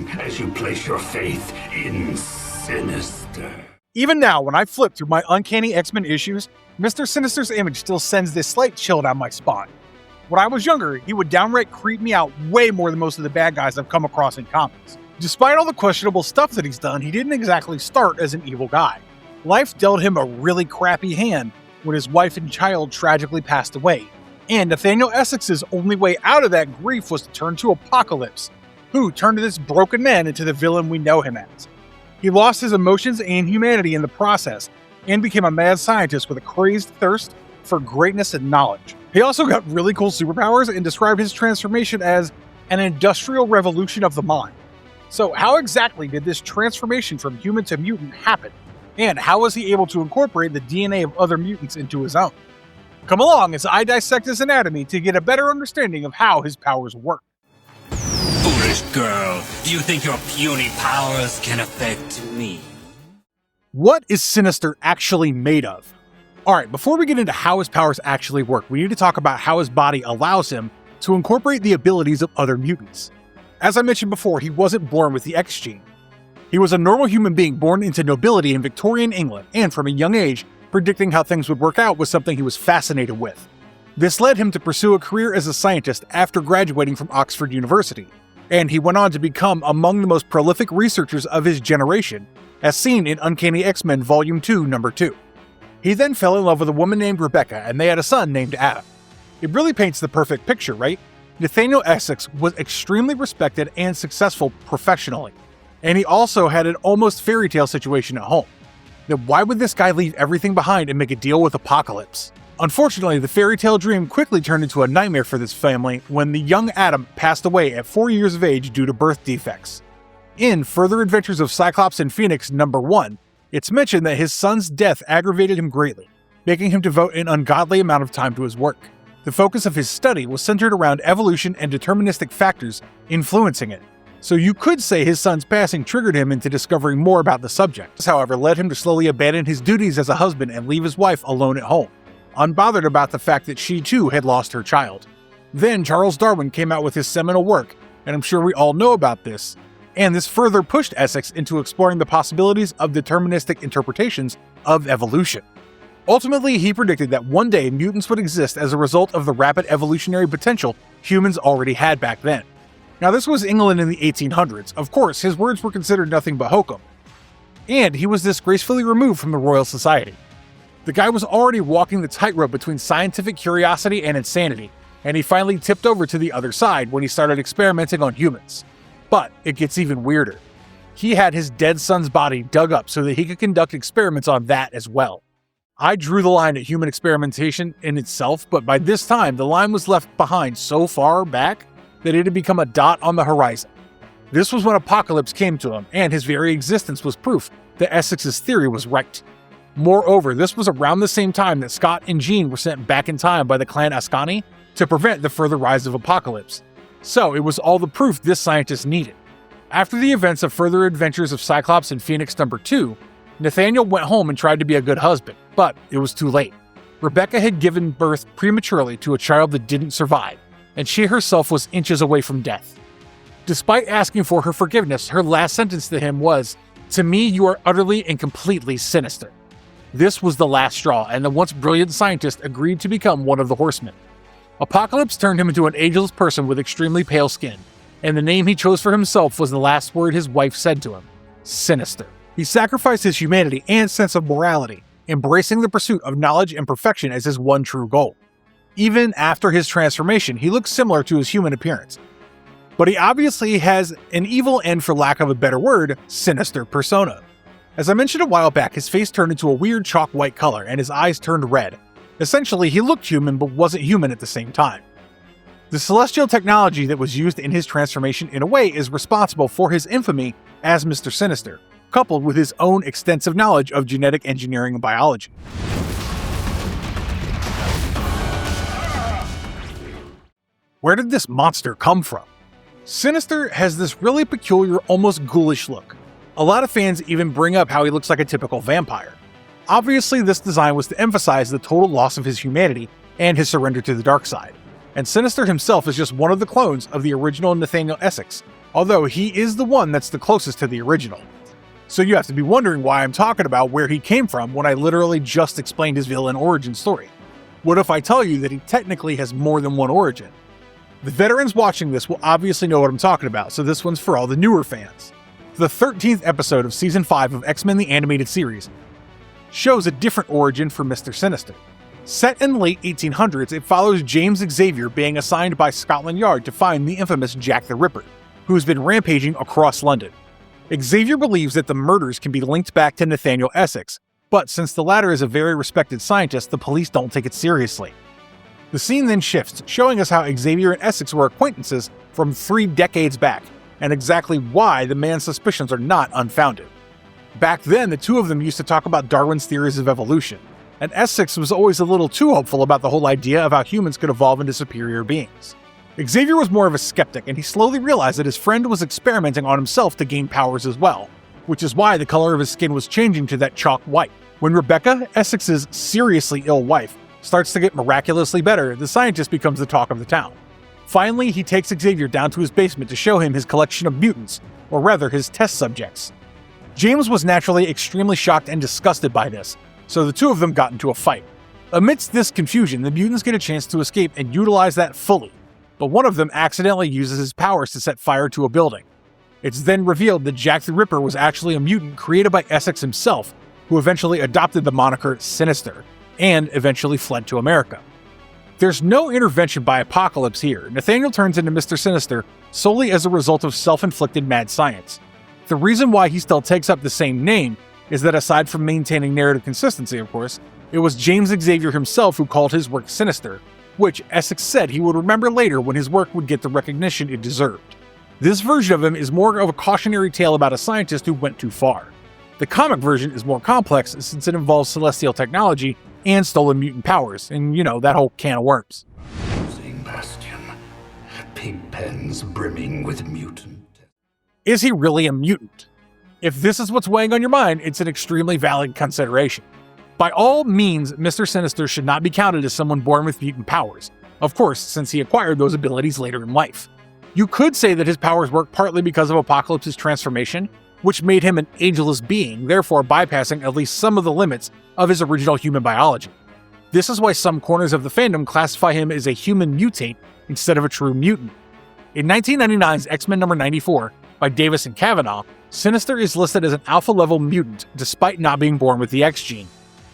long as you place your faith in Sinister. Even now, when I flip through my Uncanny X-Men issues, Mr. Sinister's image still sends this slight chill down my spine. When I was younger, he would downright creep me out way more than most of the bad guys I've come across in comics. Despite all the questionable stuff that he's done, he didn't exactly start as an evil guy. Life dealt him a really crappy hand when his wife and child tragically passed away, and Nathaniel Essex's only way out of that grief was to turn to Apocalypse, who turned this broken man into the villain we know him as. He lost his emotions and humanity in the process, and became a mad scientist with a crazed thirst for greatness and knowledge. He also got really cool superpowers and described his transformation as an industrial revolution of the mind. So how exactly did this transformation from human to mutant happen? And how was he able to incorporate the DNA of other mutants into his own? Come along as I dissect his anatomy to get a better understanding of how his powers work. Foolish girl, do you think your puny powers can affect me? What is Sinister actually made of? Alright, before we get into how his powers actually work, we need to talk about how his body allows him to incorporate the abilities of other mutants. As I mentioned before, he wasn't born with the X gene. He was a normal human being born into nobility in Victorian England, and from a young age, predicting how things would work out was something he was fascinated with. This led him to pursue a career as a scientist after graduating from Oxford University, and he went on to become among the most prolific researchers of his generation, as seen in Uncanny X-Men Volume 2, Number 2. He then fell in love with a woman named Rebecca, and they had a son named Adam. It really paints the perfect picture, right? Nathaniel Essex was extremely respected and successful professionally, and he also had an almost fairy tale situation at home. Now, why would this guy leave everything behind and make a deal with Apocalypse? Unfortunately, the fairy tale dream quickly turned into a nightmare for this family when the young Adam passed away at 4 years of age due to birth defects. In Further Adventures of Cyclops and Phoenix Number 1, it's mentioned that his son's death aggravated him greatly, making him devote an ungodly amount of time to his work. The focus of his study was centered around evolution and deterministic factors influencing it, so you could say his son's passing triggered him into discovering more about the subject. This, however, led him to slowly abandon his duties as a husband and leave his wife alone at home, unbothered about the fact that she too had lost her child. Then Charles Darwin came out with his seminal work, and I'm sure we all know about this, and this further pushed Essex into exploring the possibilities of deterministic interpretations of evolution. Ultimately, he predicted that one day mutants would exist as a result of the rapid evolutionary potential humans already had back then. Now, this was England in the 1800s. Of course, his words were considered nothing but hokum. And he was disgracefully removed from the Royal Society. The guy was already walking the tightrope between scientific curiosity and insanity, and he finally tipped over to the other side when he started experimenting on humans. But it gets even weirder. He had his dead son's body dug up so that he could conduct experiments on that as well. I drew the line at human experimentation in itself, but by this time the line was left behind so far back that it had become a dot on the horizon. This was when Apocalypse came to him, and his very existence was proof that Essex's theory was right. Moreover, this was around the same time that Scott and Jean were sent back in time by the clan Ascani to prevent the further rise of Apocalypse. So it was all the proof this scientist needed. After the events of Further Adventures of Cyclops and Phoenix Number 2, Nathaniel went home and tried to be a good husband, but it was too late. Rebecca had given birth prematurely to a child that didn't survive, and she herself was inches away from death. Despite asking for her forgiveness, her last sentence to him was, "To me, you are utterly and completely sinister." This was the last straw, and the once brilliant scientist agreed to become one of the Horsemen. Apocalypse turned him into an ageless person with extremely pale skin, and the name he chose for himself was the last word his wife said to him: Sinister. He sacrificed his humanity and sense of morality, embracing the pursuit of knowledge and perfection as his one true goal. Even after his transformation, he looks similar to his human appearance. But he obviously has an evil and, for lack of a better word, sinister persona. As I mentioned a while back, his face turned into a weird chalk white color and his eyes turned red. Essentially, he looked human but wasn't human at the same time. The celestial technology that was used in his transformation in a way is responsible for his infamy as Mr. Sinister, coupled with his own extensive knowledge of genetic engineering and biology. Where did this monster come from? Sinister has this really peculiar, almost ghoulish look. A lot of fans even bring up how he looks like a typical vampire. Obviously, this design was to emphasize the total loss of his humanity and his surrender to the dark side. And Sinister himself is just one of the clones of the original Nathaniel Essex, although he is the one that's the closest to the original. So you have to be wondering why I'm talking about where he came from when I literally just explained his villain origin story. What if I tell you that he technically has more than one origin? The veterans watching this will obviously know what I'm talking about, so this one's for all the newer fans. The 13th episode of Season 5 of X-Men the Animated Series shows a different origin for Mr. Sinister. Set in the late 1800s, it follows James Xavier being assigned by Scotland Yard to find the infamous Jack the Ripper, who's been rampaging across London. Xavier believes that the murders can be linked back to Nathaniel Essex, but since the latter is a very respected scientist, the police don't take it seriously. The scene then shifts, showing us how Xavier and Essex were acquaintances from 3 decades back, and exactly why the man's suspicions are not unfounded. Back then, the two of them used to talk about Darwin's theories of evolution, and Essex was always a little too hopeful about the whole idea of how humans could evolve into superior beings. Xavier was more of a skeptic, and he slowly realized that his friend was experimenting on himself to gain powers as well, which is why the color of his skin was changing to that chalk white. When Rebecca, Essex's seriously ill wife, starts to get miraculously better, the scientist becomes the talk of the town. Finally, he takes Xavier down to his basement to show him his collection of mutants, or rather his test subjects. James was naturally extremely shocked and disgusted by this, so the two of them got into a fight. Amidst this confusion, the mutants get a chance to escape and utilize that fully, but one of them accidentally uses his powers to set fire to a building. It's then revealed that Jack the Ripper was actually a mutant created by Essex himself, who eventually adopted the moniker Sinister, and eventually fled to America. There's no intervention by Apocalypse here. Nathaniel turns into Mr. Sinister solely as a result of self-inflicted mad science. The reason why he still takes up the same name is that aside from maintaining narrative consistency, of course, it was James Xavier himself who called his work Sinister, which Essex said he would remember later when his work would get the recognition it deserved. This version of him is more of a cautionary tale about a scientist who went too far. The comic version is more complex since it involves celestial technology and stolen mutant powers, and that whole can of worms. Bastion. Pig pens brimming with mutant. Is he really a mutant? If this is what's weighing on your mind, it's an extremely valid consideration. By all means, Mr. Sinister should not be counted as someone born with mutant powers, of course, since he acquired those abilities later in life. You could say that his powers work partly because of Apocalypse's transformation, which made him an ageless being, therefore bypassing at least some of the limits of his original human biology. This is why some corners of the fandom classify him as a human mutate instead of a true mutant. In 1999's X-Men number 94, by Davis and Kavanaugh, Sinister is listed as an alpha-level mutant despite not being born with the X gene.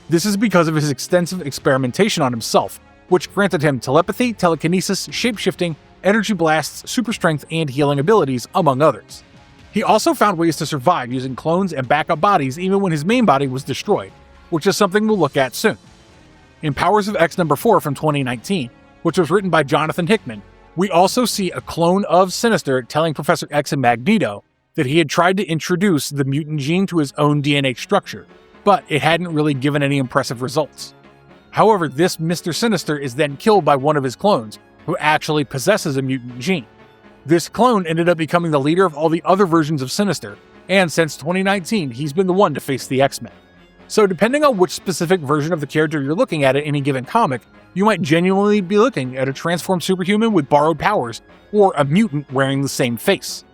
This is because of his extensive experimentation on himself, which granted him telepathy, telekinesis, shapeshifting, energy blasts, super strength, and healing abilities, among others. He also found ways to survive using clones and backup bodies even when his main body was destroyed, which is something we'll look at soon. In Powers of X number 4 from 2019, which was written by Jonathan Hickman, we also see a clone of Sinister telling Professor X and Magneto that he had tried to introduce the mutant gene to his own DNA structure, but it hadn't really given any impressive results. However, this Mr. Sinister is then killed by one of his clones, who actually possesses a mutant gene. This clone ended up becoming the leader of all the other versions of Sinister, and since 2019, he's been the one to face the X-Men. So depending on which specific version of the character you're looking at any given comic, you might genuinely be looking at a transformed superhuman with borrowed powers, or a mutant wearing the same face.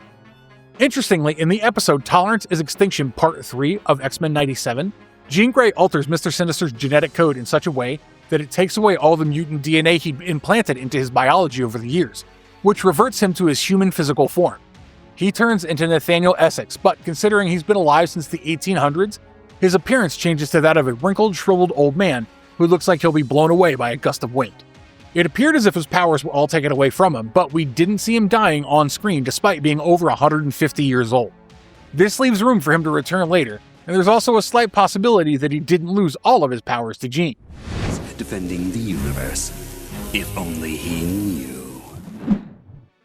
Interestingly, in the episode Tolerance is Extinction Part 3 of X-Men 97, Jean Grey alters Mr. Sinister's genetic code in such a way that it takes away all the mutant DNA he'd implanted into his biology over the years, which reverts him to his human physical form. He turns into Nathaniel Essex, but considering he's been alive since the 1800s, his appearance changes to that of a wrinkled, shriveled old man who looks like he'll be blown away by a gust of wind. It appeared as if his powers were all taken away from him, but we didn't see him dying on screen despite being over 150 years old. This leaves room for him to return later, and there's also a slight possibility that he didn't lose all of his powers to Jean. Defending the universe. If only he knew.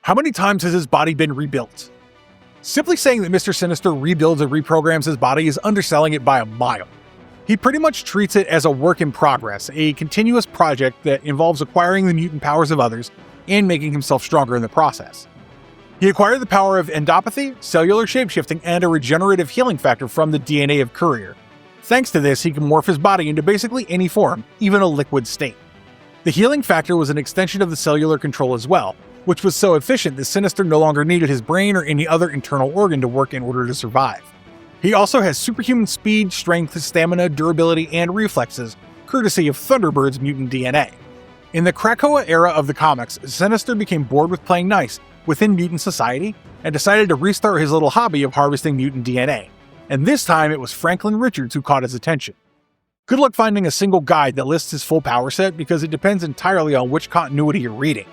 How many times has his body been rebuilt? Simply saying that Mr. Sinister rebuilds and reprograms his body is underselling it by a mile. He pretty much treats it as a work in progress, a continuous project that involves acquiring the mutant powers of others and making himself stronger in the process. He acquired the power of endopathy, cellular shapeshifting, and a regenerative healing factor from the DNA of Courier. Thanks to this, he can morph his body into basically any form, even a liquid state. The healing factor was an extension of the cellular control as well, which was so efficient that Sinister no longer needed his brain or any other internal organ to work in order to survive. He also has superhuman speed, strength, stamina, durability, and reflexes, courtesy of Thunderbird's mutant DNA. In the Krakoa era of the comics, Sinister became bored with playing nice within mutant society and decided to restart his little hobby of harvesting mutant DNA. And this time it was Franklin Richards who caught his attention. Good luck finding a single guide that lists his full power set because it depends entirely on which continuity you're reading.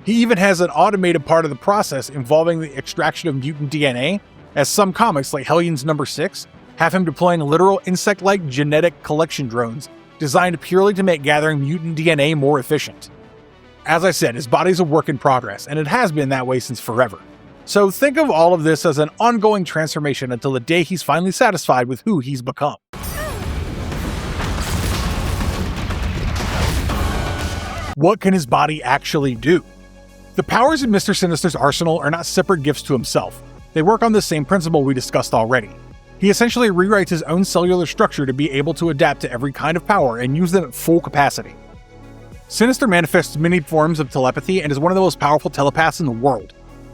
He even has an automated part of the process involving the extraction of mutant DNA, as some comics like Hellions No. 6 have him deploying literal insect-like genetic collection drones designed purely to make gathering mutant DNA more efficient. As I said, his body's a work in progress, and it has been that way since forever. So think of all of this as an ongoing transformation until the day he's finally satisfied with who he's become. What can his body actually do? The powers in Mr. Sinister's arsenal are not separate gifts to himself. They work on the same principle we discussed already. He essentially rewrites his own cellular structure to be able to adapt to every kind of power and use them at full capacity. Sinister manifests many forms of telepathy and is one of the most powerful telepaths in the world.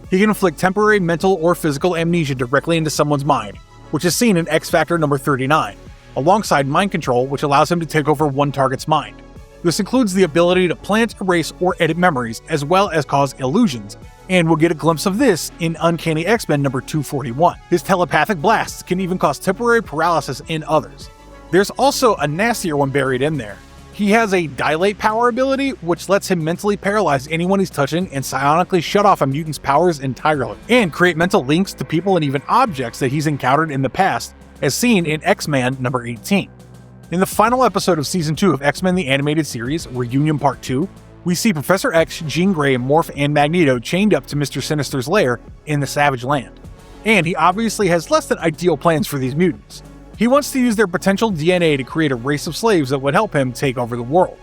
He can inflict temporary mental or physical amnesia directly into someone's mind, which is seen in X Factor number 39, alongside mind control, which allows him to take over one target's mind. This includes the ability to plant, erase, or edit memories, as well as cause illusions, and we'll get a glimpse of this in Uncanny X-Men number 241. His telepathic blasts can even cause temporary paralysis in others. There's also a nastier one buried in there. He has a dilate power ability, which lets him mentally paralyze anyone he's touching and psionically shut off a mutant's powers entirely, and create mental links to people and even objects that he's encountered in the past, as seen in X-Men number 18. In the final episode of Season 2 of X-Men the Animated Series, Reunion Part 2, we see Professor X, Jean Grey, Morph, and Magneto chained up to Mr. Sinister's lair in the Savage Land. And he obviously has less than ideal plans for these mutants. He wants to use their potential DNA to create a race of slaves that would help him take over the world.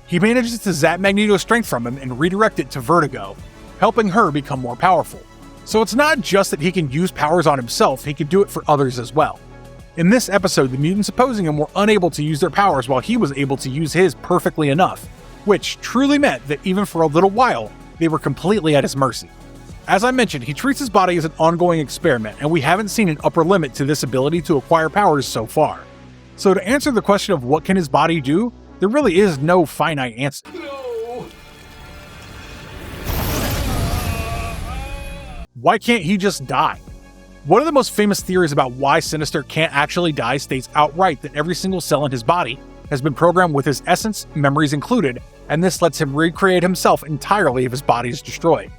He manages to zap Magneto's strength from him and redirect it to Vertigo, helping her become more powerful. So it's not just that he can use powers on himself, he can do it for others as well. In this episode, the mutants opposing him were unable to use their powers while he was able to use his perfectly enough, which truly meant that even for a little while, they were completely at his mercy. As I mentioned, he treats his body as an ongoing experiment, and we haven't seen an upper limit to this ability to acquire powers so far. So to answer the question of what can his body do, there really is no finite answer. Why can't he just die? One of the most famous theories about why Sinister can't actually die states outright that every single cell in his body has been programmed with his essence, memories included, and this lets him recreate himself entirely if his body is destroyed.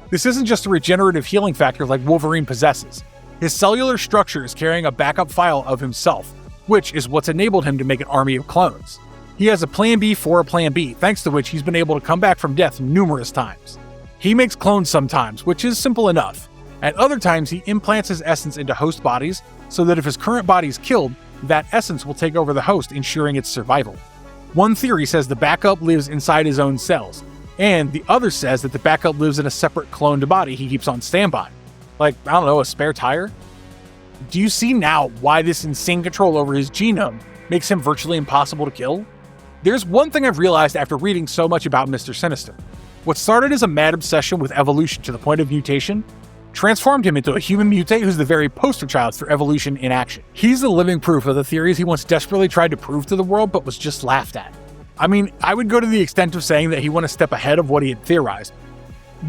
This isn't just a regenerative healing factor like Wolverine possesses. His cellular structure is carrying a backup file of himself, which is what's enabled him to make an army of clones. He has a plan B for a plan B, thanks to which he's been able to come back from death numerous times. He makes clones sometimes, which is simple enough. At other times, he implants his essence into host bodies so that if his current body is killed, that essence will take over the host, ensuring its survival. One theory says the backup lives inside his own cells, and the other says that the backup lives in a separate cloned body he keeps on standby. Like, I don't know, a spare tire? Do you see now why this insane control over his genome makes him virtually impossible to kill? There's one thing I've realized after reading so much about Mr. Sinister. What started as a mad obsession with evolution to the point of mutation transformed him into a human mutate who's the very poster child for evolution in action. He's the living proof of the theories he once desperately tried to prove to the world but was just laughed at. I mean, I would go to the extent of saying that he went a step ahead of what he had theorized.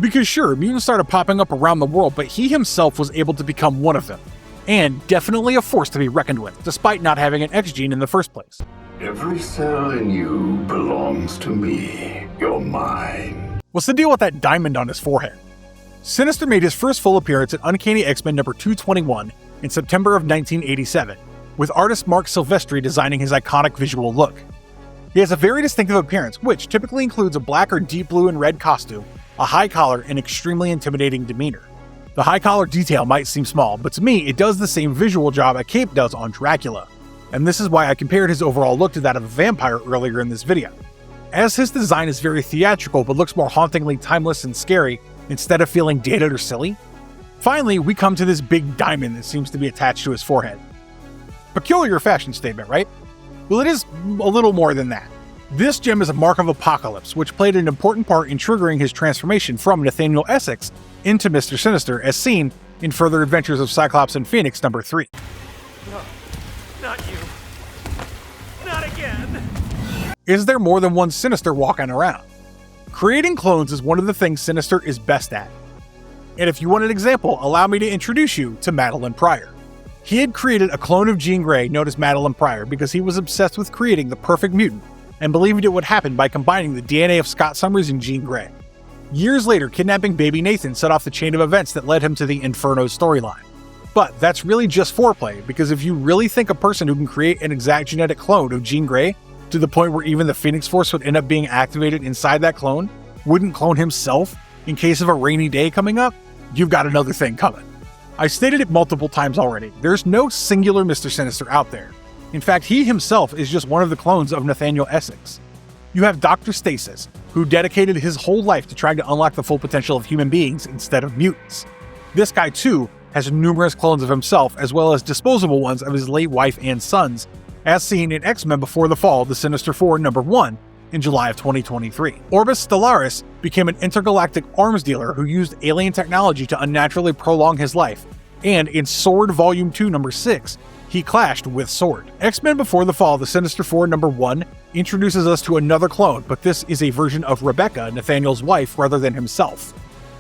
Because sure, mutants started popping up around the world, but he himself was able to become one of them. And definitely a force to be reckoned with, despite not having an X gene in the first place. Every cell in you belongs to me. You're mine. What's the deal with that diamond on his forehead? Sinister made his first full appearance in Uncanny X-Men number 221 in September of 1987, with artist Mark Silvestri designing his iconic visual look. He has a very distinctive appearance, which typically includes a black or deep blue and red costume, a high collar, and extremely intimidating demeanor. The high collar detail might seem small, but to me, it does the same visual job a cape does on Dracula, and this is why I compared his overall look to that of a vampire earlier in this video. As his design is very theatrical but looks more hauntingly timeless and scary, instead of feeling dated or silly. Finally, we come to this big diamond that seems to be attached to his forehead. Peculiar fashion statement, right? Well, it is a little more than that. This gem is a mark of Apocalypse, which played an important part in triggering his transformation from Nathaniel Essex into Mr. Sinister, as seen in Further Adventures of Cyclops and Phoenix number 3. No, not you. Not again. Is there more than one Sinister walking around? Creating clones is one of the things Sinister is best at. And if you want an example, allow me to introduce you to Madeline Pryor. He had created a clone of Jean Grey known as Madeline Pryor because he was obsessed with creating the perfect mutant and believed it would happen by combining the DNA of Scott Summers and Jean Grey. Years later, kidnapping baby Nathan set off the chain of events that led him to the Inferno storyline. But that's really just foreplay, because if you really think a person who can create an exact genetic clone of Jean Grey to the point where even the Phoenix Force would end up being activated inside that clone, wouldn't clone himself in case of a rainy day coming up, you've got another thing coming. I stated it multiple times already, there's no singular Mr. Sinister out there. In fact, he himself is just one of the clones of Nathaniel Essex. You have Dr. Stasis, who dedicated his whole life to trying to unlock the full potential of human beings instead of mutants. This guy too has numerous clones of himself, as well as disposable ones of his late wife and sons, as seen in X-Men Before the Fall, the Sinister Four #1 in July of 2023. Orbis Stellaris became an intergalactic arms dealer who used alien technology to unnaturally prolong his life, and in Sword Volume 2 #6, he clashed with Sword. X-Men Before the Fall, the Sinister Four #1 introduces us to another clone, but this is a version of Rebecca, Nathaniel's wife, rather than himself.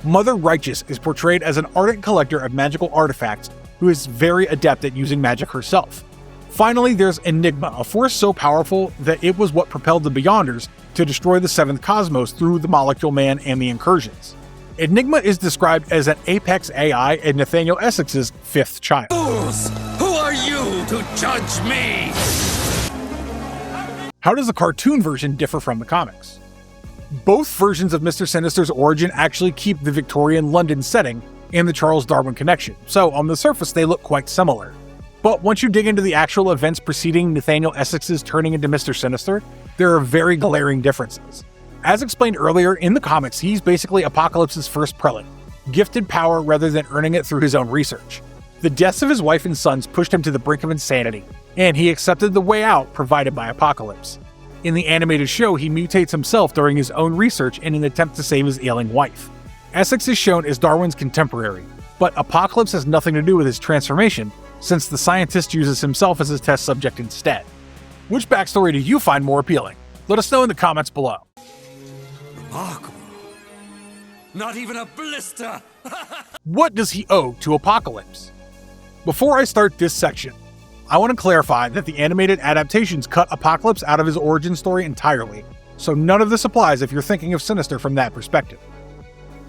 Mother Righteous is portrayed as an ardent collector of magical artifacts who is very adept at using magic herself. Finally, there's Enigma, a force so powerful that it was what propelled the Beyonders to destroy the Seventh Cosmos through the Molecule Man and the Incursions. Enigma is described as an apex AI and Nathaniel Essex's fifth child. Fools! Who are you to judge me? How does the cartoon version differ from the comics? Both versions of Mr. Sinister's origin actually keep the Victorian London setting and the Charles Darwin connection, so on the surface they look quite similar. But once you dig into the actual events preceding Nathaniel Essex's turning into Mr. Sinister, there are very glaring differences. As explained earlier, in the comics, he's basically Apocalypse's first prelate, gifted power rather than earning it through his own research. The deaths of his wife and sons pushed him to the brink of insanity, and he accepted the way out provided by Apocalypse. In the animated show, he mutates himself during his own research in an attempt to save his ailing wife. Essex is shown as Darwin's contemporary, but Apocalypse has nothing to do with his transformation, since the scientist uses himself as his test subject instead. Which backstory do you find more appealing? Let us know in the comments below. Remarkable. Not even a blister! What does he owe to Apocalypse? Before I start this section, I want to clarify that the animated adaptations cut Apocalypse out of his origin story entirely, so none of this applies if you're thinking of Sinister from that perspective.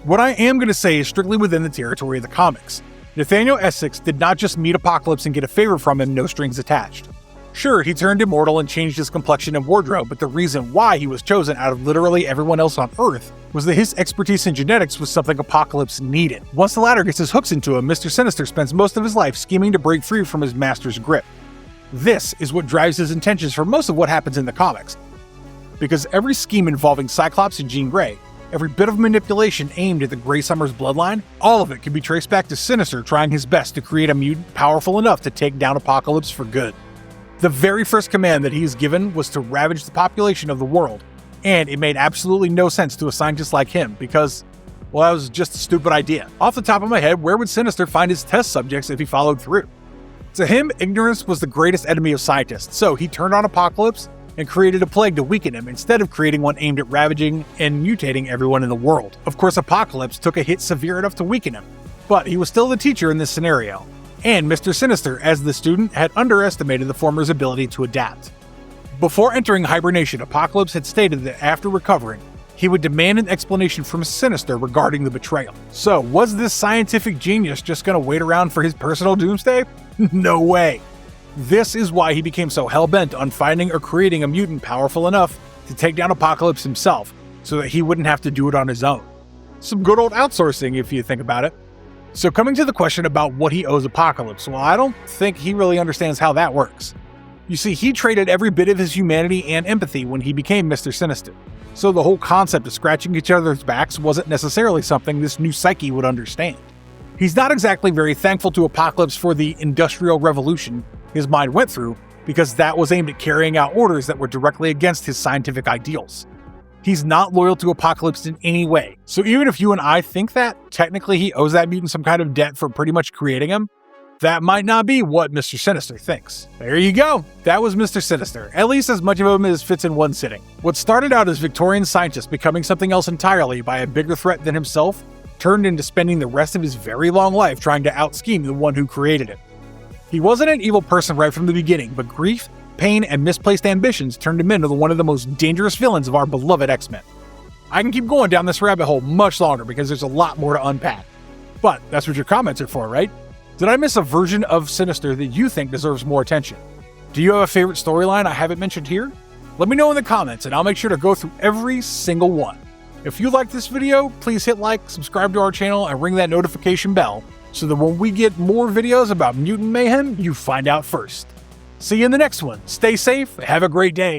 What I am going to say is strictly within the territory of the comics. Nathaniel Essex did not just meet Apocalypse and get a favor from him, no strings attached. Sure, he turned immortal and changed his complexion and wardrobe, but the reason why he was chosen out of literally everyone else on Earth was that his expertise in genetics was something Apocalypse needed. Once the latter gets his hooks into him, Mr. Sinister spends most of his life scheming to break free from his master's grip. This is what drives his intentions for most of what happens in the comics. Because every scheme involving Cyclops and Jean Grey, every bit of manipulation aimed at the Grey Summers bloodline, all of it can be traced back to Sinister trying his best to create a mutant powerful enough to take down Apocalypse for good. The very first command that he is given was to ravage the population of the world, and it made absolutely no sense to a scientist like him because, well, that was just a stupid idea. Off the top of my head, where would Sinister find his test subjects if he followed through? To him, ignorance was the greatest enemy of scientists, so he turned on Apocalypse and created a plague to weaken him instead of creating one aimed at ravaging and mutating everyone in the world. Of course, Apocalypse took a hit severe enough to weaken him, but he was still the teacher in this scenario, and Mr. Sinister, as the student, had underestimated the former's ability to adapt. Before entering hibernation, Apocalypse had stated that after recovering, he would demand an explanation from Sinister regarding the betrayal. So, was this scientific genius just going to wait around for his personal doomsday? No way. This is why he became so hell-bent on finding or creating a mutant powerful enough to take down Apocalypse himself, so that he wouldn't have to do it on his own. Some good old outsourcing, if you think about it. So coming to the question about what he owes Apocalypse, well, I don't think he really understands how that works. You see, he traded every bit of his humanity and empathy when he became Mr. Sinister, so the whole concept of scratching each other's backs wasn't necessarily something this new psyche would understand. He's not exactly very thankful to Apocalypse for the Industrial Revolution his mind went through, because that was aimed at carrying out orders that were directly against his scientific ideals. He's not loyal to Apocalypse in any way, so even if you and I think that, technically he owes that mutant some kind of debt for pretty much creating him, that might not be what Mr. Sinister thinks. There you go. That was Mr. Sinister, at least as much of him as fits in one sitting. What started out as Victorian scientist becoming something else entirely by a bigger threat than himself, turned into spending the rest of his very long life trying to out-scheme the one who created him. He wasn't an evil person right from the beginning, but grief, pain, and misplaced ambitions turned him into one of the most dangerous villains of our beloved X-Men. I can keep going down this rabbit hole much longer because there's a lot more to unpack. But that's what your comments are for, right? Did I miss a version of Sinister that you think deserves more attention? Do you have a favorite storyline I haven't mentioned here? Let me know in the comments and I'll make sure to go through every single one. If you liked this video, please hit like, subscribe to our channel, and ring that notification bell so that when we get more videos about mutant mayhem, you find out first. See you in the next one. Stay safe, have a great day.